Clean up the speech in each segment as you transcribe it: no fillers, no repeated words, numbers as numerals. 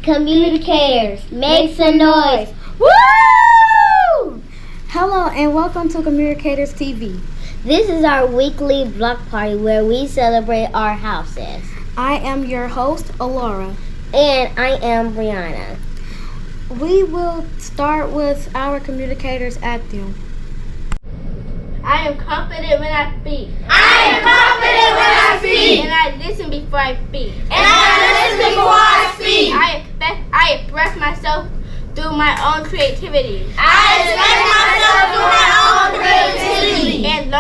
Communicators, make some noise. Woo! Hello and welcome to Communicators TV. This is our weekly block party where we celebrate our houses. I am your host, Alora. And I am Brianna. We will start with our communicators anthem. I am confident when I speak. I am confident when I speak. And I listen before I speak. And I listen before I speak. I express myself through my own creativity. I express myself through my own creativity. And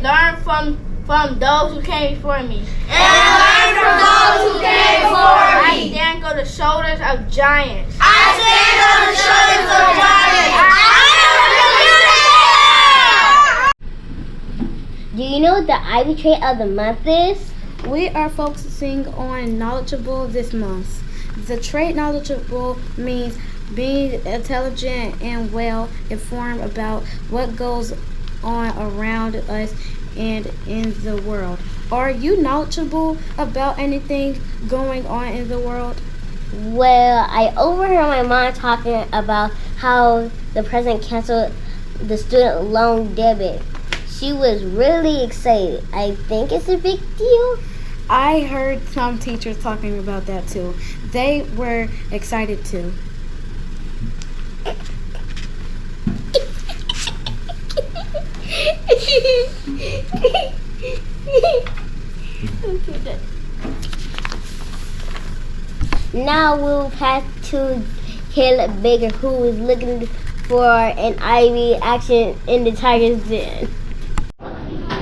learn from those who came before me. And learn from those who came before me. I stand on the shoulders of giants. I stand on the shoulders of giants. Do you know what the IB trait of the month is? We are focusing on knowledgeable this month. The trait knowledgeable means being intelligent and well informed about what goes on around us and in the world. Are you knowledgeable about anything going on in the world? Well, I overheard my mom talking about how the president canceled the student loan debit. She was really excited. I think it's a big deal. I heard some teachers talking about that too. They were excited too. Now we'll pass to Caleb Baker, who is looking for an IB action in the Tigers Den.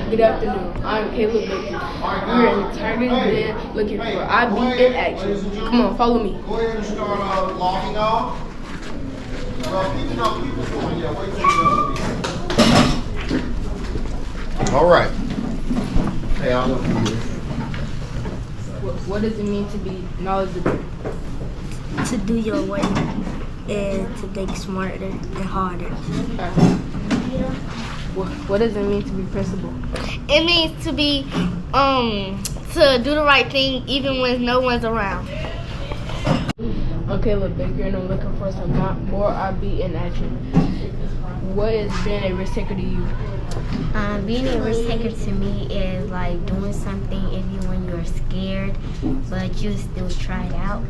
Good afternoon. I'm Caleb Baker. We're in the Tigers Den looking for IB in action. Come on, follow me. Go ahead and start logging off. All right. Hey, I'll look for you. What does it mean to be knowledgeable? To do your work and to think smarter and harder. What does it mean to be principled? It means to be to do the right thing even when no one's around. I'm Caleb Baker and I'm looking for some more IB in action. What is being a risk taker to you? Being a risk taker to me is like doing something even when you're scared, but you still try it out.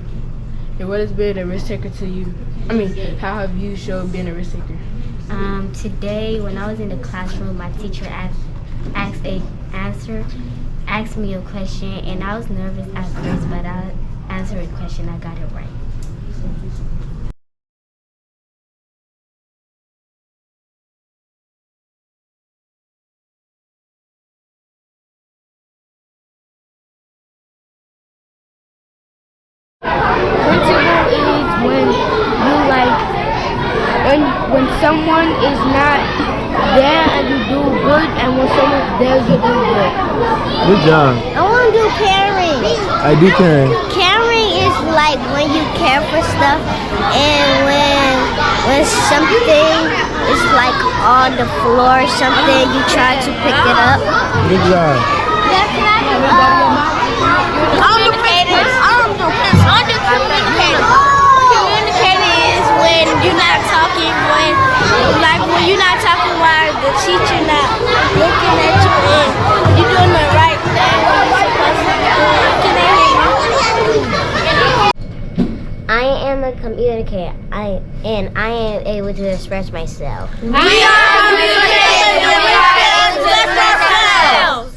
And what is being a risk taker to you? How have you showed being a risk taker? Today, when I was in the classroom, my teacher asked me a question, and I was nervous at first, but I answered a question, I got it right. Principle is when when someone is not there and you do good, and when someone's there you do good. Good job. I want to do caring. I do caring. Caring is like when you care for stuff, and when something is like on the floor or something, you try to pick it up. Good job. Communicating is when you're not talking, when you're not talking while the teacher not looking at you and you're doing the right thing when you're supposed to be doing. Can they hear me? I am a communicator, and I am able to express myself. We are communicators and we are able to express ourselves.